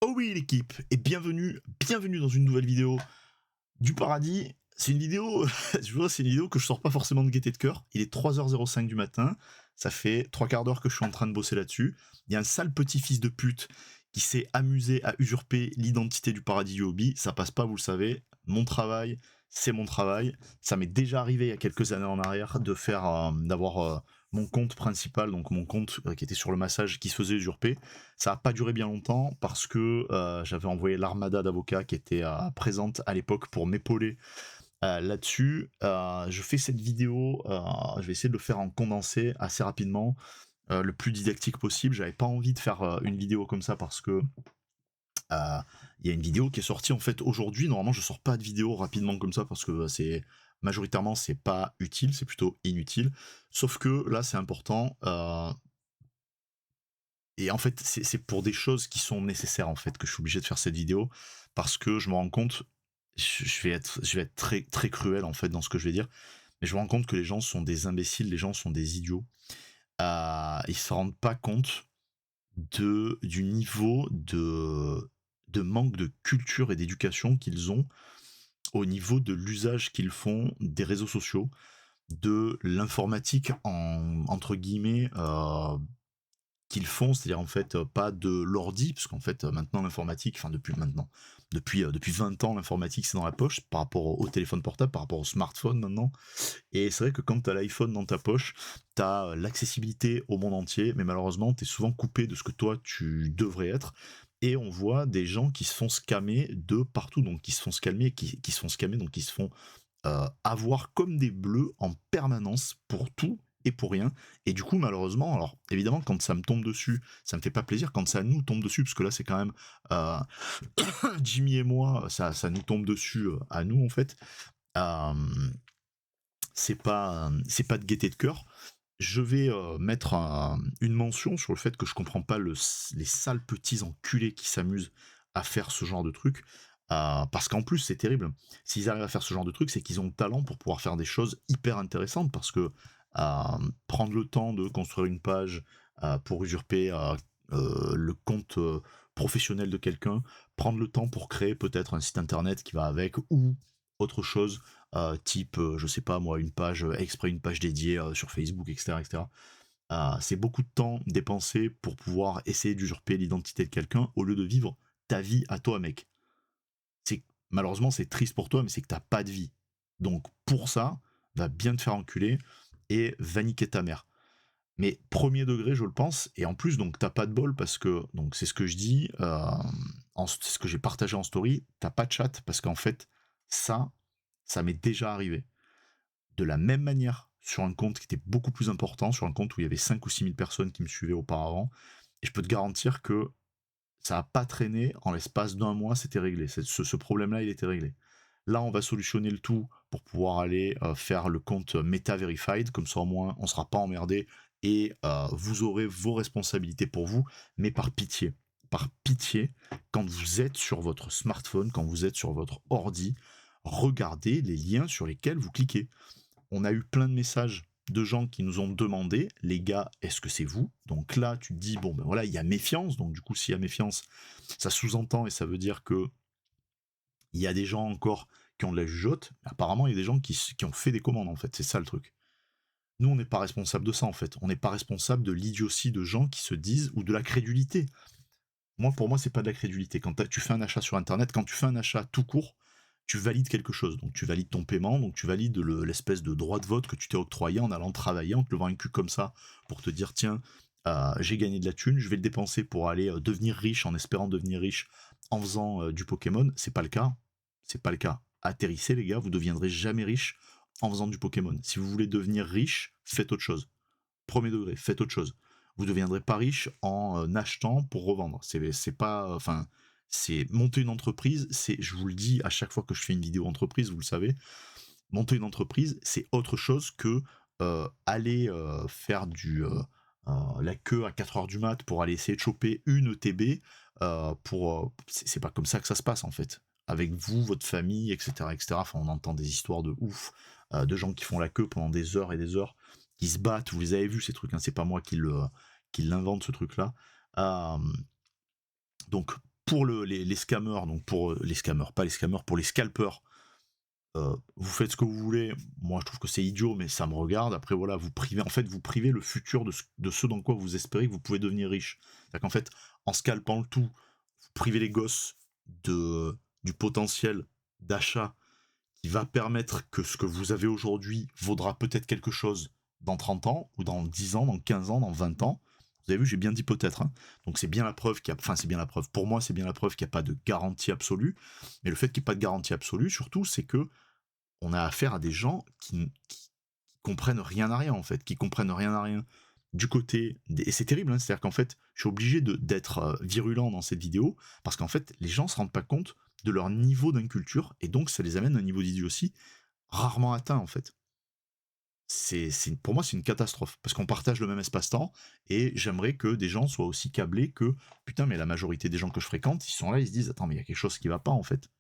Oh oui l'équipe, et bienvenue dans une nouvelle vidéo du paradis. C'est une vidéo, c'est une vidéo que je sors pas forcément de gaieté de cœur. Il est 3h05 du matin, ça fait 3/4 d'heure que je suis en train de bosser là-dessus. Il y a un sale petit fils de pute qui s'est amusé à usurper l'identité du paradis du hobby. Ça passe pas, vous le savez. Mon travail, c'est mon travail. Ça m'est déjà arrivé il y a quelques années en arrière de faire, d'avoir mon compte principal, donc mon compte qui était sur le massage, qui se faisait usurper. Ça a pas duré bien longtemps parce que j'avais envoyé l'armada d'avocats qui était présente à l'époque pour m'épauler là-dessus. Je fais cette vidéo, je vais essayer de le faire en condensé assez rapidement, le plus didactique possible. J'avais pas envie de faire une vidéo comme ça parce que il y a une vidéo qui est sortie en fait aujourd'hui. Normalement, je sors pas de vidéo rapidement comme ça parce que c'est majoritairement c'est pas utile, c'est plutôt inutile. Sauf que là, c'est important. Et en fait, c'est pour des choses qui sont nécessaires en fait que je suis obligé de faire cette vidéo parce que je me rends compte, je vais être très très cruel en fait dans ce que je vais dire, mais je me rends compte que les gens sont des imbéciles, les gens sont des idiots. Ils se rendent pas compte du niveau de manque de culture et d'éducation qu'ils ont au niveau de l'usage qu'ils font des réseaux sociaux, de l'informatique entre guillemets qu'ils font, c'est-à-dire en fait pas de l'ordi, parce qu'en fait maintenant l'informatique, enfin depuis 20 ans l'informatique c'est dans la poche par rapport au téléphone portable, par rapport au smartphone maintenant. Et c'est vrai que quand t'as l'iPhone dans ta poche, t'as l'accessibilité au monde entier, mais malheureusement t'es souvent coupé de ce que toi tu devrais être. Et on voit des gens qui se font scammer de partout, donc qui se font scammer, qui se font scammer, donc qui se font avoir comme des bleus en permanence pour tout et pour rien. Et du coup, malheureusement, alors évidemment, quand ça me tombe dessus, ça me fait pas plaisir. Quand ça nous tombe dessus, parce que là, c'est quand même euh, Jimmy et moi, ça nous tombe dessus à nous en fait. Euh, c'est pas de gaieté de cœur. Je vais mettre une mention sur le fait que je comprends pas les sales petits enculés qui s'amusent à faire ce genre de truc. Parce qu'en plus, c'est terrible. S'ils arrivent à faire ce genre de truc, c'est qu'ils ont le talent pour pouvoir faire des choses hyper intéressantes. Parce que prendre le temps de construire une page pour usurper le compte professionnel de quelqu'un, prendre le temps pour créer peut-être un site internet qui va avec, ou autre chose, type, je sais pas moi, une page exprès, une page dédiée sur Facebook, etc., etc. C'est beaucoup de temps dépensé pour pouvoir essayer d'usurper l'identité de quelqu'un au lieu de vivre ta vie à toi, mec. Malheureusement, c'est triste pour toi, mais c'est que t'as pas de vie. Donc pour ça, va bien te faire enculer et va niquer ta mère. Mais premier degré, je le pense, et en plus, donc t'as pas de bol parce que, donc c'est ce que je dis, c'est ce que j'ai partagé en story, t'as pas de chat parce qu'en fait, ça m'est déjà arrivé. De la même manière, sur un compte qui était beaucoup plus important, sur un compte où il y avait 5 ou 6 000 personnes qui me suivaient auparavant, et je peux te garantir que ça a pas traîné, en l'espace d'un mois, c'était réglé. Ce problème-là, il était réglé. Là, on va solutionner le tout pour pouvoir aller faire le compte Meta Verified, comme ça au moins on sera pas emmerdé et vous aurez vos responsabilités pour vous, mais par pitié, quand vous êtes sur votre smartphone, quand vous êtes sur votre ordi, regardez les liens sur lesquels vous cliquez. On a eu plein de messages de gens qui nous ont demandé, les gars, est-ce que c'est vous? Donc là, tu te dis, bon, ben voilà, il y a méfiance. Donc du coup, s'il y a méfiance, ça sous-entend et ça veut dire que il y a des gens encore qui ont de la jugeote. Apparemment, il y a des gens qui ont fait des commandes, en fait. C'est ça le truc. Nous, on n'est pas responsable de ça, en fait. On n'est pas responsable de l'idiotie de gens qui se disent, ou de la crédulité. Moi, pour moi, c'est pas de la crédulité. Quand tu fais un achat sur Internet, quand tu fais un achat tout court, tu valides quelque chose. Donc tu valides ton paiement, donc tu valides l'espèce de droit de vote que tu t'es octroyé en allant travailler, en te levant un cul comme ça, pour te dire, tiens, j'ai gagné de la thune, je vais le dépenser pour aller devenir riche, en espérant devenir riche en faisant du Pokémon. C'est pas le cas. C'est pas le cas. Atterrissez les gars, vous deviendrez jamais riche en faisant du Pokémon. Si vous voulez devenir riche, faites autre chose. Premier degré, faites autre chose. Vous deviendrez pas riche en achetant pour revendre. C'est pas, enfin, c'est monter une entreprise. Je vous le dis à chaque fois que je fais une vidéo entreprise, vous le savez. Monter une entreprise, c'est autre chose que aller faire la queue à 4 heures du mat pour aller essayer de choper une ETB. C'est pas comme ça que ça se passe en fait. Avec vous, votre famille, etc., etc. Enfin, on entend des histoires de ouf, de gens qui font la queue pendant des heures et des heures, qui se battent. Vous les avez vus ces trucs, hein, c'est pas moi qui l'invente ce truc-là. Donc pour les scammers, donc pour les scammers, pas les scammers, pour les scalpers, vous faites ce que vous voulez. Moi, je trouve que c'est idiot, mais ça me regarde. Après, voilà, vous privez le futur de ce dans quoi vous espérez que vous pouvez devenir riche. C'est-à-dire qu'en fait, en scalpant le tout, vous privez les gosses du potentiel d'achat qui va permettre que ce que vous avez aujourd'hui vaudra peut-être quelque chose dans 30 ans, ou dans 10 ans, dans 15 ans, dans 20 ans. Vous avez vu, j'ai bien dit peut-être, hein. Donc c'est bien la preuve c'est bien la preuve. Pour moi, c'est bien la preuve qu'il n'y a pas de garantie absolue. Mais le fait qu'il n'y ait pas de garantie absolue, surtout, c'est que on a affaire à des gens qui comprennent rien à rien, en fait, qui comprennent rien à rien du côté et c'est terrible, hein, c'est-à-dire qu'en fait, je suis obligé d'être virulent dans cette vidéo, parce qu'en fait, les gens se rendent pas compte de leur niveau d'inculture, et donc ça les amène à un niveau d'idiotie rarement atteint, en fait. Pour moi, c'est une catastrophe, parce qu'on partage le même espace-temps, et j'aimerais que des gens soient aussi câblés que, putain, mais la majorité des gens que je fréquente, ils sont là, ils se disent, attends, mais il y a quelque chose qui va pas, en fait.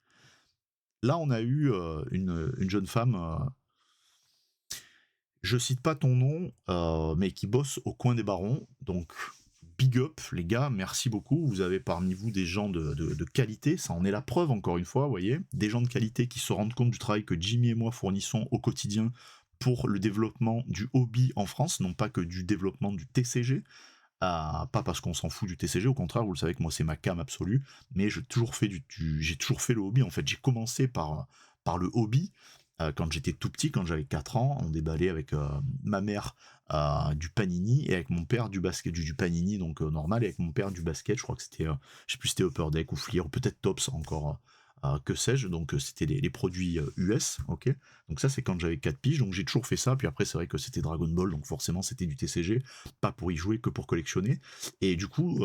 Là, on a eu une jeune femme, je cite pas ton nom, mais qui bosse au coin des barons, donc big up les gars, merci beaucoup, vous avez parmi vous des gens de qualité, ça en est la preuve encore une fois, vous voyez, des gens de qualité qui se rendent compte du travail que Jimmy et moi fournissons au quotidien pour le développement du hobby en France, non pas que du développement du TCG, pas parce qu'on s'en fout du TCG, au contraire, vous le savez que moi c'est ma came absolue, mais j'ai toujours fait le hobby, en fait, j'ai commencé par le hobby, quand j'étais tout petit, quand j'avais 4 ans, on déballait avec ma mère du panini, et avec mon père du basket, du panini, donc normal, et avec mon père du basket, je crois que c'était, je sais plus si c'était Upper Deck ou Fleer, ou peut-être Tops encore, que sais-je, donc c'était les produits US, ok. Donc ça c'est quand j'avais 4 piges, donc j'ai toujours fait ça, puis après c'est vrai que c'était Dragon Ball, donc forcément c'était du TCG, pas pour y jouer que pour collectionner, et du coup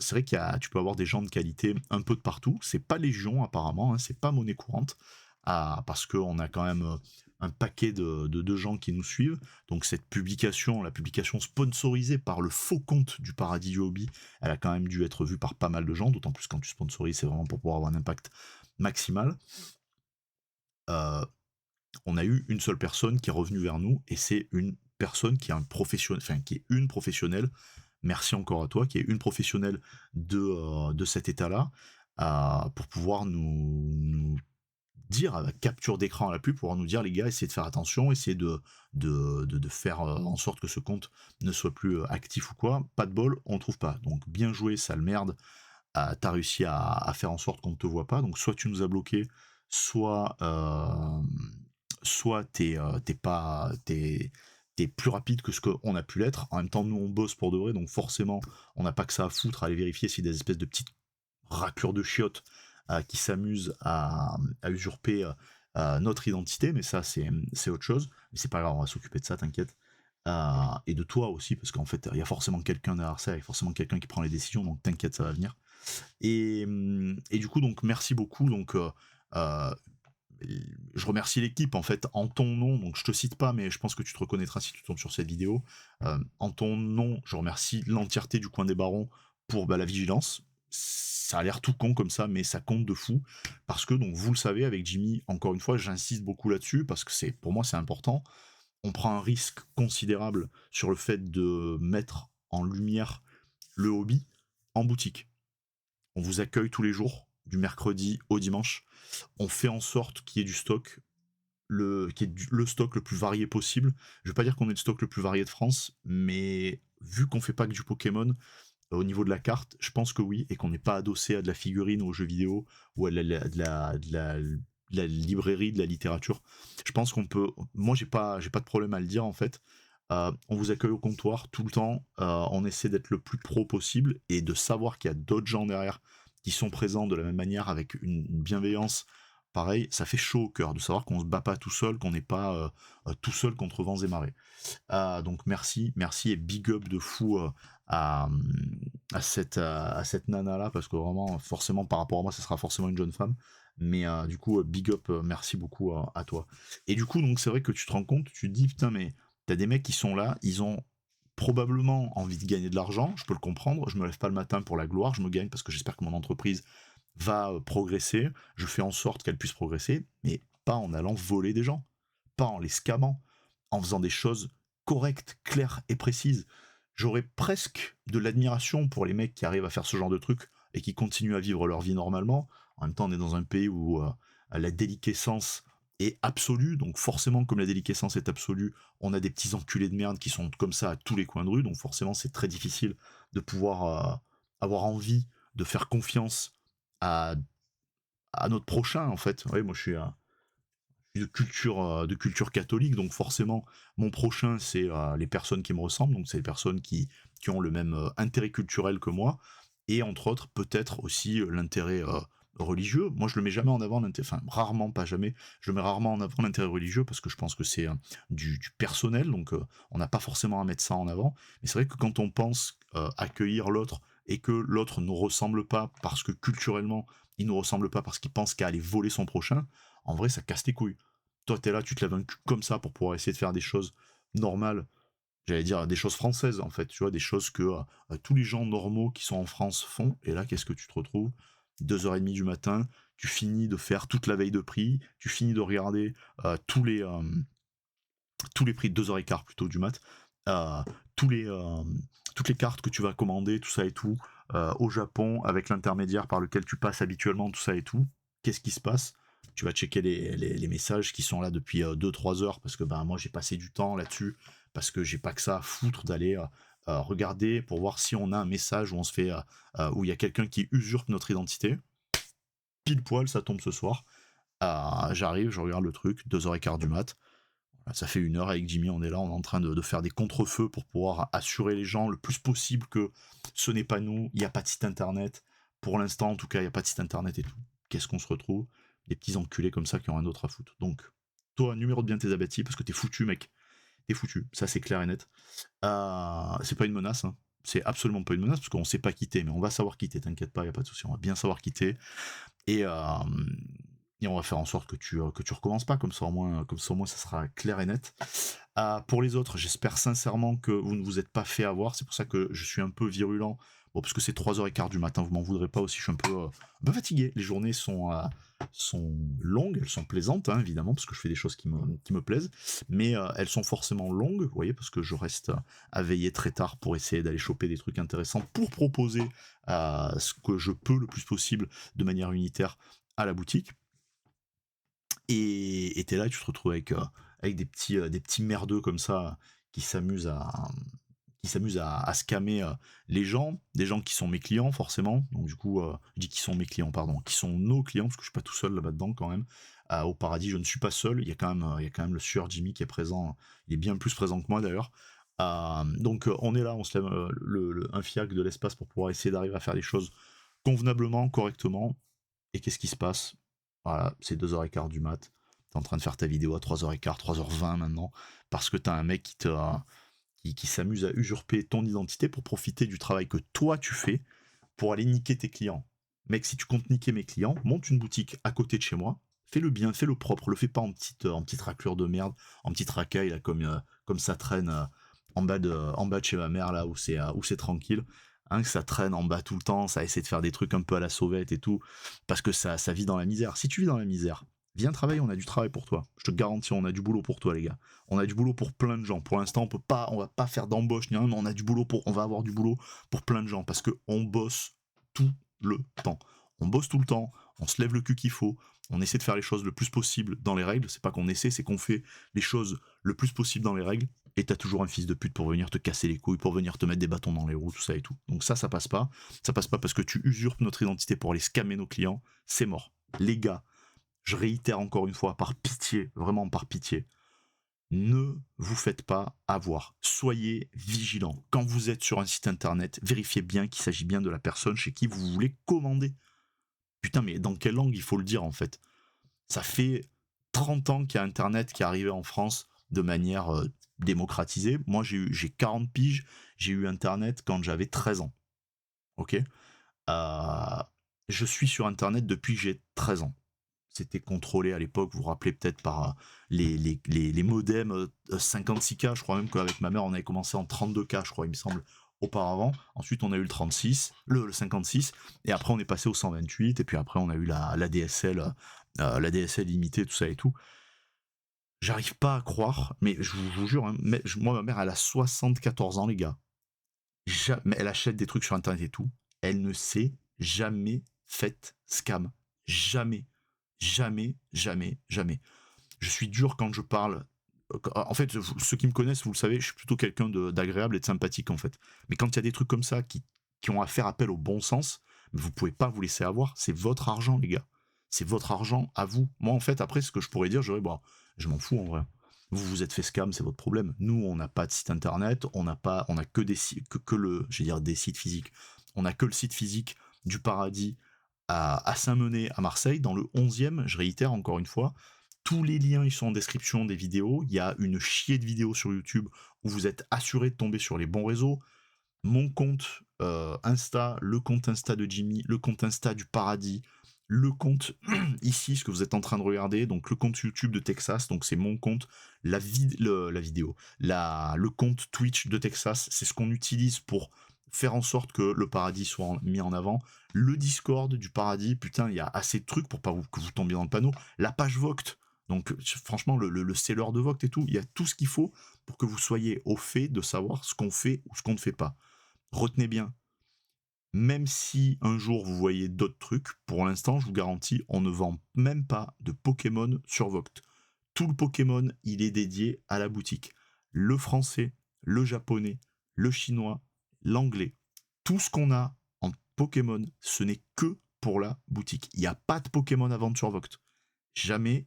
c'est vrai tu peux avoir des gens de qualité un peu de partout, c'est pas légion apparemment, hein, c'est pas monnaie courante, parce qu'on a quand même un paquet de gens qui nous suivent. Donc cette publication, la publication sponsorisée par le faux compte du Paradis du Hobby, elle a quand même dû être vue par pas mal de gens, d'autant plus quand tu sponsorises, c'est vraiment pour pouvoir avoir un impact maximal. Euh, on a eu une seule personne qui est revenue vers nous, et c'est une personne qui est qui est une professionnelle, merci encore à toi, qui est une professionnelle de cet état-là, pour pouvoir nous dire à la capture d'écran à la pub, pour nous dire les gars, essayez de faire attention, essayez de faire en sorte que ce compte ne soit plus actif ou quoi. Pas de bol, on le trouve pas. Donc bien joué, sale merde. T'as réussi à faire en sorte qu'on ne te voit pas. Donc soit tu nous as bloqué, soit t'es plus rapide que ce qu'on a pu l'être. En même temps, nous on bosse pour de vrai, donc forcément on n'a pas que ça à foutre à aller vérifier si des espèces de petites raclures de chiottes qui s'amusent à usurper notre identité, mais ça c'est autre chose. Mais c'est pas grave, on va s'occuper de ça, t'inquiète. Et de toi aussi, parce qu'en fait, il y a forcément quelqu'un derrière ça, il y a forcément quelqu'un qui prend les décisions, donc t'inquiète, ça va venir. Et du coup, donc merci beaucoup. Donc, je remercie l'équipe en fait en ton nom. Donc, je te cite pas, mais je pense que tu te reconnaîtras si tu tombes sur cette vidéo. En ton nom, je remercie l'entièreté du coin des barons pour la vigilance. Ça a l'air tout con comme ça, mais ça compte de fou parce que donc vous le savez avec Jimmy. Encore une fois, j'insiste beaucoup là-dessus parce que pour moi c'est important. On prend un risque considérable sur le fait de mettre en lumière le hobby en boutique. On vous accueille tous les jours, du mercredi au dimanche. On fait en sorte qu'il y ait du stock, le stock le plus varié possible. Je ne vais pas dire qu'on est le stock le plus varié de France, mais vu qu'on fait pas que du Pokémon, au niveau de la carte, je pense que oui, et qu'on n'est pas adossé à de la figurine, aux jeux vidéo, ou à de la librairie, de la littérature. Je pense qu'on peut. Moi, j'ai pas de problème à le dire en fait. On vous accueille au comptoir tout le temps. On essaie d'être le plus pro possible et de savoir qu'il y a d'autres gens derrière qui sont présents de la même manière avec une bienveillance. Pareil, ça fait chaud au cœur de savoir qu'on se bat pas tout seul, qu'on n'est pas tout seul contre vents et marées. Donc merci et big up de fou à, cette nana là, parce que vraiment, forcément, par rapport à moi, ça sera forcément une jeune femme. Mais du coup, big up, merci beaucoup à toi. Et du coup, donc c'est vrai que tu te rends compte, tu te dis, putain, mais t'as des mecs qui sont là, ils ont probablement envie de gagner de l'argent, je peux le comprendre, je me lève pas le matin pour la gloire, je me gagne parce que j'espère que mon entreprise va progresser, je fais en sorte qu'elle puisse progresser, mais pas en allant voler des gens, pas en les scammant, en faisant des choses correctes, claires et précises. J'aurais presque de l'admiration pour les mecs qui arrivent à faire ce genre de truc et qui continuent à vivre leur vie normalement. En même temps, on est dans un pays où la déliquescence est absolue, donc forcément, comme la déliquescence est absolue, on a des petits enculés de merde qui sont comme ça à tous les coins de rue, donc forcément, c'est très difficile de pouvoir avoir envie de faire confiance à, à notre prochain, en fait. Oui, moi, je suis de culture catholique, donc forcément, mon prochain, c'est les personnes qui me ressemblent, donc c'est les personnes qui ont le même intérêt culturel que moi, et entre autres, peut-être aussi l'intérêt religieux. Moi, je le mets jamais en avant, enfin, rarement, pas jamais, je mets rarement en avant l'intérêt religieux, parce que je pense que c'est du personnel, donc on n'a pas forcément à mettre ça en avant, mais c'est vrai que quand on pense accueillir l'autre, et que l'autre nous ressemble pas, parce que culturellement, il nous ressemble pas, parce qu'il pense qu'à aller voler son prochain, en vrai, ça casse les couilles. Toi, t'es là, tu te lèves un cul comme ça pour pouvoir essayer de faire des choses normales. J'allais dire des choses françaises, en fait, tu vois, des choses que tous les gens normaux qui sont en France font. Et là, qu'est-ce que tu te retrouves 2h30 du matin, tu finis de faire toute la veille de prix, tu finis de regarder tous les prix de 2h15 plutôt du mat, euh, tous les, euh, toutes les cartes que tu vas commander, tout ça et tout, au Japon, avec l'intermédiaire par lequel tu passes habituellement, tout ça et tout. Qu'est-ce qui se passe? Tu vas checker les messages qui sont là depuis 2-3 heures, parce que ben, moi j'ai passé du temps là-dessus, parce que j'ai pas que ça à foutre d'aller regarder pour voir si on a un message où on se fait où il y a quelqu'un qui usurpe notre identité. Pile poil, ça tombe ce soir. J'arrive, je regarde le truc, 2h15 du mat. Ça fait 1 heure avec Jimmy, on est là, on est en train de faire des contre-feux pour pouvoir assurer les gens le plus possible que ce n'est pas nous, il n'y a pas de site internet. Pour l'instant, en tout cas, il n'y a pas de site internet et tout. Qu'est-ce qu'on se retrouve? Des petits enculés comme ça qui ont rien d'autre à foutre. Donc, toi, numéro de bien tes abattis, parce que t'es foutu, mec. T'es foutu. Ça, c'est clair et net. C'est pas une menace, hein. C'est absolument pas une menace, parce qu'on sait pas quitter, mais on va savoir quitter, t'inquiète pas, il n'y a pas de souci, on va bien savoir quitter. Et, on va faire en sorte que tu recommences pas, comme ça au moins ça sera clair et net. Pour les autres, j'espère sincèrement que vous ne vous êtes pas fait avoir, c'est pour ça que je suis un peu virulent, bon, parce que c'est 3h15 du matin, vous m'en voudrez pas aussi, je suis un peu fatigué, les journées sont longues, elles sont plaisantes, hein, évidemment, parce que je fais des choses qui me plaisent, mais elles sont forcément longues, vous voyez, parce que je reste à veiller très tard pour essayer d'aller choper des trucs intéressants, pour proposer ce que je peux le plus possible de manière unitaire à la boutique. Et t'es là, tu te retrouves avec des petits merdeux comme ça qui s'amusent à scammer les gens, des gens qui sont mes clients forcément. Donc du coup, je dis qui sont mes clients, pardon, qui sont nos clients, parce que je suis pas tout seul là-bas dedans quand même. Au paradis, je ne suis pas seul. Il y a quand même le sieur Jimmy qui est présent. Il est bien plus présent que moi d'ailleurs. Donc on est là, on se lève un fiac de l'espace pour pouvoir essayer d'arriver à faire les choses convenablement, correctement. Et qu'est-ce qui se passe? Voilà, c'est 2h15 du mat. T'es en train de faire ta vidéo à 3h15, 3h20 maintenant, parce que t'as un mec qui s'amuse à usurper ton identité pour profiter du travail que toi tu fais pour aller niquer tes clients. Mec, si tu comptes niquer mes clients, monte une boutique à côté de chez moi, fais le bien, fais le propre, le fais pas en petite raclure de merde, en petite racaille, là, comme ça traîne en bas de chez ma mère, là, où c'est tranquille. Hein, que ça traîne en bas tout le temps, ça essaie de faire des trucs un peu à la sauvette et tout, parce que ça vit dans la misère. Si tu vis dans la misère, viens travailler, on a du travail pour toi. Je te garantis, on a du boulot pour toi, les gars. On a du boulot pour plein de gens. Pour l'instant, on va pas faire d'embauche ni rien, mais on va avoir du boulot pour plein de gens, parce que on bosse tout le temps. On bosse tout le temps, on se lève le cul qu'il faut, on essaie de faire les choses le plus possible dans les règles. C'est pas qu'on essaie, c'est qu'on fait les choses le plus possible dans les règles. Et t'as toujours un fils de pute pour venir te casser les couilles, pour venir te mettre des bâtons dans les roues, tout ça et tout. Donc ça passe pas. Ça passe pas parce que tu usurpes notre identité pour aller scammer nos clients. C'est mort. Les gars, je réitère encore une fois, par pitié, vraiment par pitié, ne vous faites pas avoir. Soyez vigilants. Quand vous êtes sur un site internet, vérifiez bien qu'il s'agit bien de la personne chez qui vous voulez commander. Putain, mais dans quelle langue il faut le dire en fait? Ça fait 30 ans qu'il y a Internet qui est arrivé en France de manière démocratisée. Moi, j'ai 40 piges, j'ai eu Internet quand j'avais 13 ans. Ok. Je suis sur Internet depuis que j'ai 13 ans. C'était contrôlé à l'époque, vous vous rappelez peut-être par les modems 56K, je crois même qu'avec ma mère on avait commencé en 32K, je crois, il me semble, auparavant. Ensuite on a eu le 36, le 56, et après on est passé au 128, et puis après on a eu la DSL, la DSL limitée, tout ça et tout. J'arrive pas à croire, mais je vous jure, hein, moi ma mère elle a 74 ans les gars. Jamais, elle achète des trucs sur internet et tout, elle ne sait jamais faites scam. Jamais. Jamais, jamais, jamais. Je suis dur quand je parle. En fait, ceux qui me connaissent, vous le savez, je suis plutôt quelqu'un d'agréable et de sympathique, en fait. Mais quand il y a des trucs comme ça qui ont à faire appel au bon sens, vous pouvez pas vous laisser avoir. C'est votre argent, les gars. C'est votre argent à vous. Moi, en fait, après, ce que je pourrais dire, bah, je m'en fous, en vrai. Vous vous êtes fait scam, c'est votre problème. Nous, on n'a pas de site internet, on a que des sites, je vais dire des sites physiques. On a que le site physique du Paradis à Saint-Menet, à Marseille, dans le 11e, je réitère encore une fois. Tous les liens, ils sont en description des vidéos. Il y a une chier de vidéos sur YouTube où vous êtes assuré de tomber sur les bons réseaux. Mon compte Insta, le compte Insta de Jimmy, le compte Insta du Paradis, le compte ici, ce que vous êtes en train de regarder, donc le compte YouTube de Texas, donc c'est mon compte, la vidéo, le compte Twitch de Texas, c'est ce qu'on utilise pour faire en sorte que le Paradis soit mis en avant. Le Discord du Paradis, putain, il y a assez de trucs pour pas que vous tombiez dans le panneau. La page Voct, donc franchement, le seller de Voct et tout, il y a tout ce qu'il faut pour que vous soyez au fait de savoir ce qu'on fait ou ce qu'on ne fait pas. Retenez bien, même si un jour vous voyez d'autres trucs, pour l'instant, je vous garantis, on ne vend même pas de Pokémon sur Voct. Tout le Pokémon, il est dédié à la boutique. Le français, le japonais, le chinois, l'anglais. Tout ce qu'on a en Pokémon, ce n'est que pour la boutique. Il n'y a pas de Pokémon à vendre sur Voct. Jamais,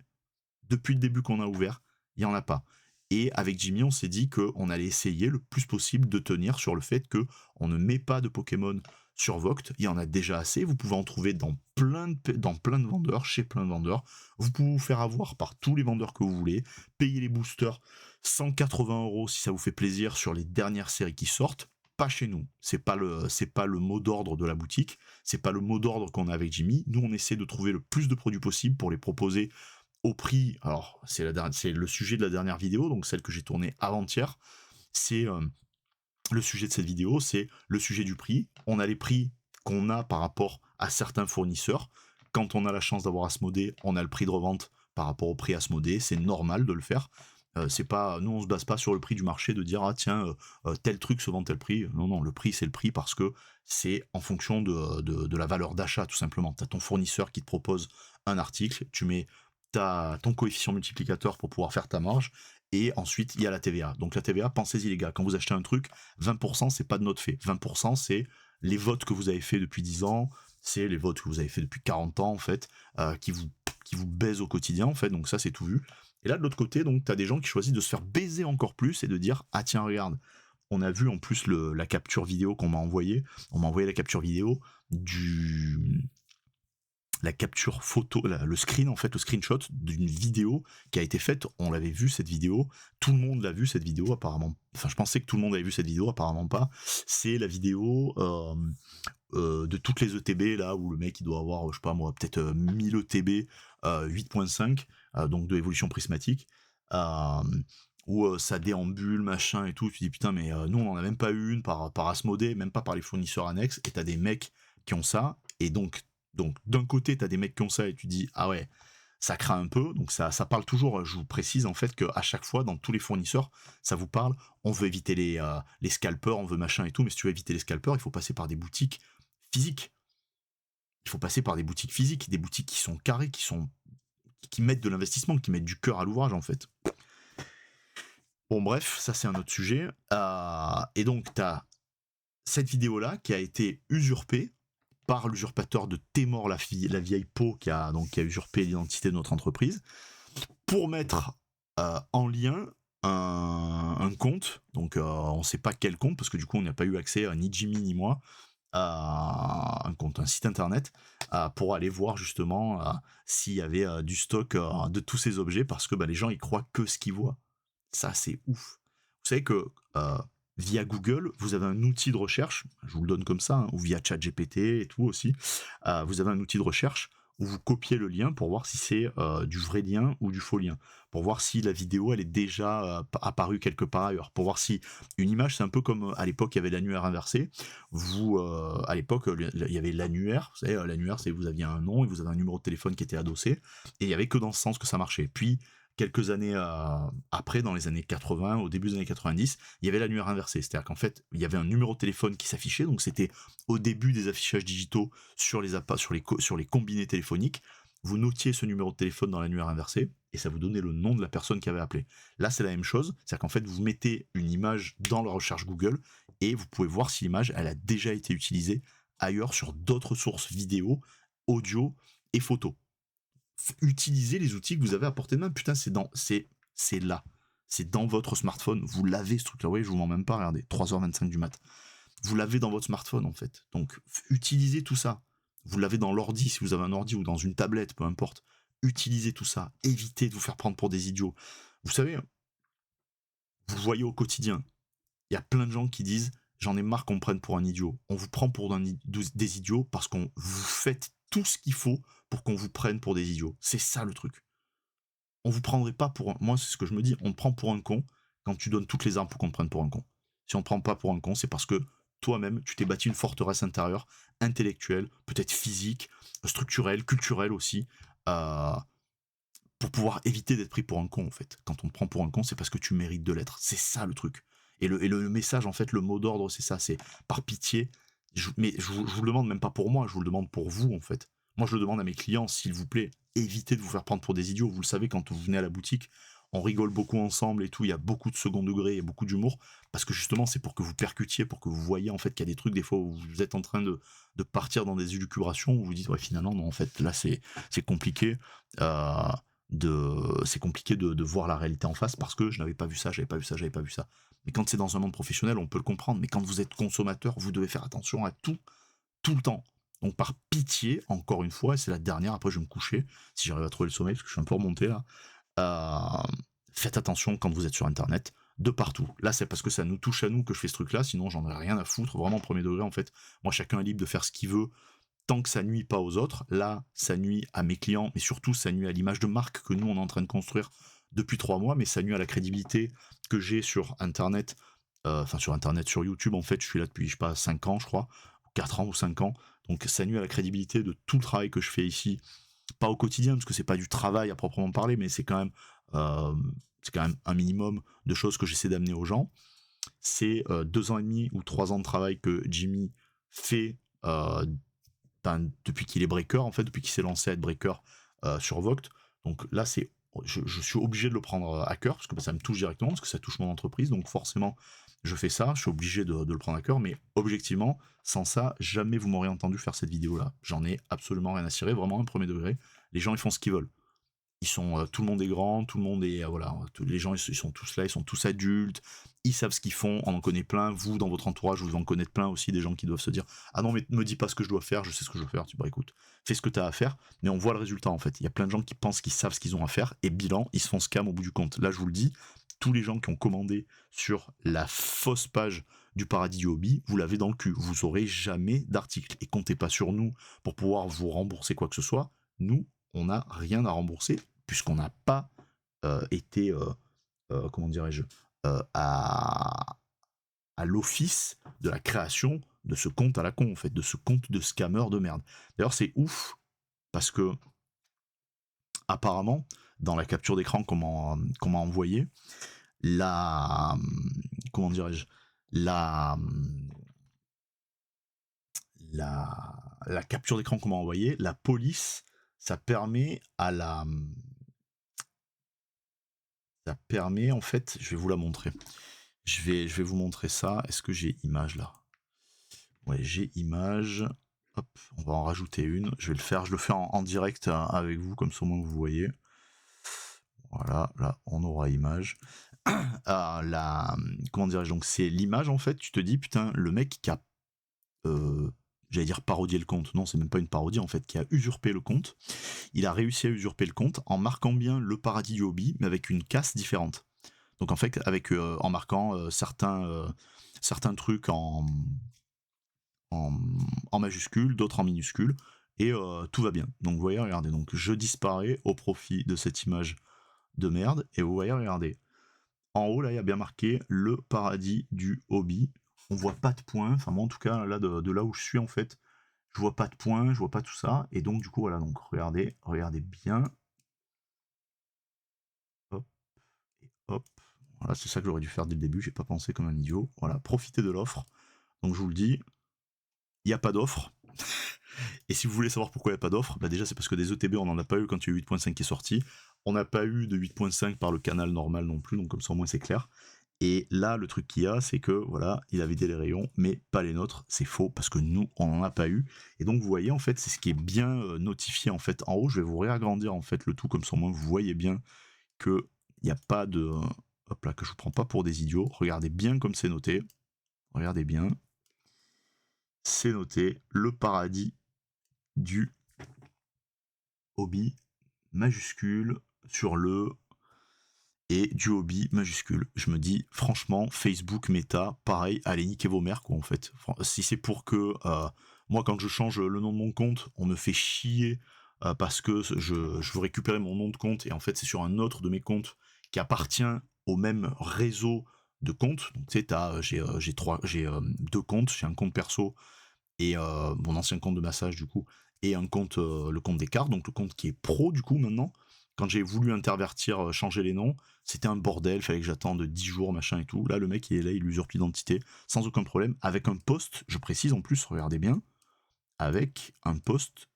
depuis le début qu'on a ouvert, il n'y en a pas. Et avec Jimmy, on s'est dit qu'on allait essayer le plus possible de tenir sur le fait qu'on ne met pas de Pokémon sur Voct. Il y en a déjà assez. Vous pouvez en trouver dans plein de vendeurs, chez plein de vendeurs. Vous pouvez vous faire avoir par tous les vendeurs que vous voulez. Payer les boosters 180 € si ça vous fait plaisir sur les dernières séries qui sortent. Pas chez nous. C'est pas le mot d'ordre de la boutique. C'est pas le mot d'ordre qu'on a avec Jimmy. Nous, on essaie de trouver le plus de produits possible pour les proposer au prix. Alors, c'est le sujet de la dernière vidéo, donc celle que j'ai tournée avant-hier. C'est le sujet de cette vidéo, c'est le sujet du prix. On a les prix qu'on a par rapport à certains fournisseurs. Quand on a la chance d'avoir Asmodée, on a le prix de revente par rapport au prix Asmodée. C'est normal de le faire. C'est pas, nous on se base pas sur le prix du marché de dire ah tiens tel truc se vend tel prix. Non, le prix c'est le prix parce que c'est en fonction de la valeur d'achat tout simplement. T'as ton fournisseur qui te propose un article, tu mets ton coefficient multiplicateur pour pouvoir faire ta marge, et ensuite il y a la TVA. Donc la TVA, pensez-y les gars, quand vous achetez un truc, 20% c'est pas de notre fait. 20% c'est les votes que vous avez fait depuis 10 ans, c'est les votes que vous avez fait depuis 40 ans en fait, qui vous baisent au quotidien en fait, donc ça c'est tout vu. Et là de l'autre côté, donc t'as des gens qui choisissent de se faire baiser encore plus et de dire ah tiens regarde, on a vu en plus la capture vidéo qu'on m'a envoyée, on m'a envoyé la capture vidéo la capture photo, le screen en fait, le screenshot d'une vidéo qui a été faite. On l'avait vu cette vidéo, tout le monde l'a vu cette vidéo apparemment. Enfin, je pensais que tout le monde avait vu cette vidéo, apparemment pas. C'est la vidéo de toutes les ETB là où le mec il doit avoir, je sais pas moi, peut-être 1000 ETB 8.5, donc de évolution prismatique. Où ça déambule, machin et tout. Tu dis putain, mais nous on en a même pas eu une par Asmodée, même pas par les fournisseurs annexes, et t'as des mecs qui ont ça, et donc d'un côté t'as des mecs qui ont ça et tu dis ah ouais, ça craint un peu. Donc ça parle toujours, je vous précise en fait qu'à chaque fois dans tous les fournisseurs ça vous parle, on veut éviter les scalpers, on veut machin et tout, mais si tu veux éviter les scalpers il faut passer par des boutiques physiques. Il faut passer par des boutiques physiques, des boutiques qui sont carrées, qui mettent de l'investissement, qui mettent du cœur à l'ouvrage en fait. Bon bref, ça c'est un autre sujet. Et donc t'as cette vidéo-là qui a été usurpée par l'usurpateur de Témor, la vieille peau qui a usurpé l'identité de notre entreprise, pour mettre en lien un compte. Donc on ne sait pas quel compte, parce que du coup on n'a pas eu accès, ni Jimmy ni moi, à un site internet, pour aller voir justement s'il y avait du stock de tous ces objets, parce que les gens ils croient que ce qu'ils voient. Ça c'est ouf. Vous savez que via Google, vous avez un outil de recherche, je vous le donne comme ça, hein, ou via ChatGPT et tout aussi, vous avez un outil de recherche où vous copiez le lien pour voir si c'est du vrai lien ou du faux lien, pour voir si la vidéo elle est déjà apparue quelque part ailleurs, pour voir si une image, c'est un peu comme à l'époque il y avait l'annuaire inversé, à l'époque il y avait l'annuaire, vous savez, l'annuaire c'est vous aviez un nom et vous avez un numéro de téléphone qui était adossé, et il y avait que dans ce sens que ça marchait. Puis quelques années après, dans les années 80, au début des années 90, il y avait l'annuaire inversé. C'est-à-dire qu'en fait, il y avait un numéro de téléphone qui s'affichait, donc c'était au début des affichages digitaux sur les sur les combinés téléphoniques. Vous notiez ce numéro de téléphone dans l'annuaire inversé, et ça vous donnait le nom de la personne qui avait appelé. Là, c'est la même chose, c'est-à-dire qu'en fait, vous mettez une image dans la recherche Google, et vous pouvez voir si l'image, elle a déjà été utilisée ailleurs sur d'autres sources vidéo, audio et photos. Utilisez les outils que vous avez à portée de main. Putain, c'est là. C'est dans votre smartphone. Vous l'avez ce truc-là. Oui, je vous mens même pas. Regardez, 3h25 du mat. Vous l'avez dans votre smartphone en fait. Donc, utilisez tout ça. Vous l'avez dans l'ordi, si vous avez un ordi ou dans une tablette, peu importe. Utilisez tout ça. Évitez de vous faire prendre pour des idiots. Vous savez, vous voyez au quotidien, il y a plein de gens qui disent j'en ai marre qu'on me prenne pour un idiot. On vous prend pour des idiots parce qu'on vous faites tout ce qu'il faut pour qu'on vous prenne pour des idiots. C'est ça le truc. On vous prendrait pas pour un... Moi, c'est ce que je me dis. On te prend pour un con quand tu donnes toutes les armes pour qu'on te prenne pour un con. Si on te prend pas pour un con, c'est parce que toi-même, tu t'es bâti une forteresse intérieure, intellectuelle, peut-être physique, structurelle, culturelle aussi, euh, pour pouvoir éviter d'être pris pour un con, en fait. Quand on te prend pour un con, c'est parce que tu mérites de l'être. C'est ça le truc. Et le message, en fait, le mot d'ordre, c'est ça. C'est par pitié. Mais je vous le demande même pas pour moi, je vous le demande pour vous, en fait. Moi, je le demande à mes clients, s'il vous plaît, évitez de vous faire prendre pour des idiots. Vous le savez, quand vous venez à la boutique, on rigole beaucoup ensemble et tout. Il y a beaucoup de second degré, il y a beaucoup d'humour. Parce que justement, c'est pour que vous percutiez, pour que vous voyez, en fait, qu'il y a des trucs, des fois, où vous êtes en train de partir dans des élucubrations, où vous vous dites, ouais, finalement, non, en fait, là, c'est compliqué. C'est compliqué de voir la réalité en face parce que je n'avais pas vu ça, j'avais pas vu ça, j'avais pas vu ça. Mais quand c'est dans un monde professionnel, on peut le comprendre. Mais quand vous êtes consommateur, vous devez faire attention à tout, tout le temps. Donc par pitié, encore une fois, et c'est la dernière, après je vais me coucher, si j'arrive à trouver le sommeil, parce que je suis un peu remonté là, faites attention quand vous êtes sur Internet, de partout. Là, c'est parce que ça nous touche à nous que je fais ce truc-là, sinon j'en ai rien à foutre, vraiment premier degré en fait. Moi, chacun est libre de faire ce qu'il veut, tant que ça nuit pas aux autres. Là, ça nuit à mes clients, mais surtout ça nuit à l'image de marque que nous on est en train de construire depuis 3 mois, mais ça nuit à la crédibilité que j'ai sur Internet, sur YouTube en fait, je suis là depuis, je sais pas, 5 ans je crois, 4 ans ou 5 ans, donc ça nuit à la crédibilité de tout le travail que je fais ici, pas au quotidien, parce que c'est pas du travail à proprement parler, mais euh, c'est quand même un minimum de choses que j'essaie d'amener aux gens. C'est 2 ans et demi ou 3 ans de travail que Jimmy fait depuis qu'il est breaker, en fait, depuis qu'il s'est lancé à être breaker sur Vogt. Donc là, je suis obligé de le prendre à cœur, parce que ça me touche directement, parce que ça touche mon entreprise, donc forcément, je fais ça, je suis obligé de le prendre à cœur, mais objectivement, sans ça, jamais vous m'aurez entendu faire cette vidéo-là. J'en ai absolument rien à cirer, vraiment un premier degré. Les gens, ils font ce qu'ils veulent. Tout le monde est grand, tout le monde est, voilà, les gens ils sont tous là, ils sont tous adultes, ils savent ce qu'ils font, on en connaît plein, vous dans votre entourage vous en connaissez plein aussi, des gens qui doivent se dire ah non mais me dis pas ce que je dois faire, je sais ce que je dois faire, tu bah écoute, fais ce que t'as à faire, mais on voit le résultat en fait, il y a plein de gens qui pensent qu'ils savent ce qu'ils ont à faire, et bilan, ils se font scam au bout du compte. Là je vous le dis, tous les gens qui ont commandé sur la fausse page du Paradis du Hobby, vous l'avez dans le cul, vous aurez jamais d'article, et comptez pas sur nous pour pouvoir vous rembourser quoi que ce soit, nous on n'a rien à rembourser, puisqu'on n'a pas été, comment dirais-je, à l'office de la création de ce compte à la con, en fait, de ce compte de scammer de merde. D'ailleurs, c'est ouf, parce que, apparemment, dans la capture d'écran qu'on m'a envoyé, la... comment dirais-je, la... la capture d'écran qu'on m'a envoyé, la police, ça permet à la... Ça permet, en fait, je vais vous la montrer. Je vais vous montrer ça. Est-ce que j'ai image là? Ouais, j'ai image. Hop, on va en rajouter une. Je vais le faire. Je le fais en direct avec vous, comme ça au moins vous voyez. Voilà, là, on aura image. Comment dirais-je? Donc, c'est l'image en fait. Tu te dis, putain, le mec qui a. J'allais dire parodier le compte. Non, c'est même pas une parodie en fait, qui a usurpé le compte. Il a réussi à usurper le compte en marquant bien le Paradis du Hobby, mais avec une casse différente. Donc en fait, en marquant certains trucs en majuscules, d'autres en minuscules, et tout va bien. Donc vous voyez, regardez, donc je disparais au profit de cette image de merde, et vous voyez, regardez, en haut là, il y a bien marqué le Paradis du Hobby. On voit pas de points, enfin moi en tout cas là de là où je suis en fait, je vois pas de points, je vois pas tout ça, et donc du coup voilà, donc regardez bien. hop, voilà, c'est ça que j'aurais dû faire dès le début, j'ai pas pensé comme un idiot. Voilà, profitez de l'offre. Donc je vous le dis, il n'y a pas d'offre. Et si vous voulez savoir pourquoi il n'y a pas d'offre, bah déjà c'est parce que des ETB on n'en a pas eu quand il y a eu 8.5 qui est sorti. On n'a pas eu de 8.5 par le canal normal non plus, donc comme ça au moins c'est clair. Et là, le truc qu'il y a, c'est que voilà, il a vidé les rayons, mais pas les nôtres. C'est faux parce que nous, on n'en a pas eu. Et donc, vous voyez, en fait, c'est ce qui est bien notifié en fait en haut. Je vais vous réagrandir en fait le tout comme ça, au moins vous voyez bien que il n'y a pas de, hop là, que je vous prends pas pour des idiots. Regardez bien comme c'est noté. Regardez bien, c'est noté. Le paradis du hobby majuscule sur le et du hobby majuscule. Je me dis, franchement, Facebook, Meta, pareil, allez niquer vos mères, quoi, en fait. Si c'est pour que, moi, quand je change le nom de mon compte, on me fait chier parce que je veux récupérer mon nom de compte et en fait, c'est sur un autre de mes comptes qui appartient au même réseau de comptes. Donc, tu sais, j'ai deux comptes. J'ai un compte perso et mon ancien compte de massage, du coup, et un compte, le compte des cartes, donc le compte qui est pro, du coup, maintenant. Quand j'ai voulu intervertir, changer les noms, c'était un bordel, fallait que j'attende 10 jours, machin et tout. Là, le mec, il est là, il usurpe l'identité, sans aucun problème, avec un post, je précise en plus, regardez bien, avec un post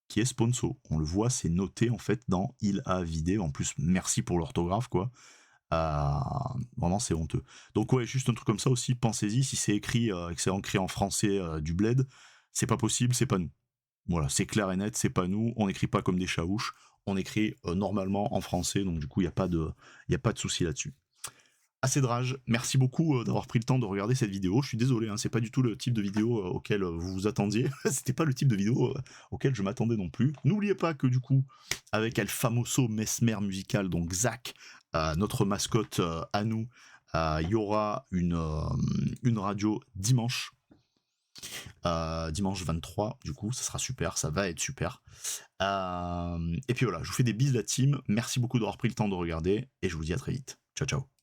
qui est sponsor. On le voit, c'est noté en fait dans Il a vidé. En plus, merci pour l'orthographe, quoi. Vraiment, c'est honteux. Donc, ouais, juste un truc comme ça aussi, pensez-y, si c'est écrit, et que c'est écrit en français du bled, c'est pas possible, c'est pas nous. Voilà, c'est clair et net, c'est pas nous, on n'écrit pas comme des chaouches, on écrit normalement en français, donc du coup, il n'y a pas de souci là-dessus. Assez de rage, merci beaucoup d'avoir pris le temps de regarder cette vidéo. Je suis désolé, hein, c'est pas du tout le type de vidéo auquel vous vous attendiez. C'était pas le type de vidéo auquel je m'attendais non plus. N'oubliez pas que du coup, avec El Famoso Mesmer Musical, donc Zach, notre mascotte à nous, il y aura une radio dimanche. Dimanche 23, du coup, ça sera super, ça va être super. Et puis voilà, je vous fais des bises la team. Merci beaucoup d'avoir pris le temps de regarder et je vous dis à très vite. Ciao, ciao.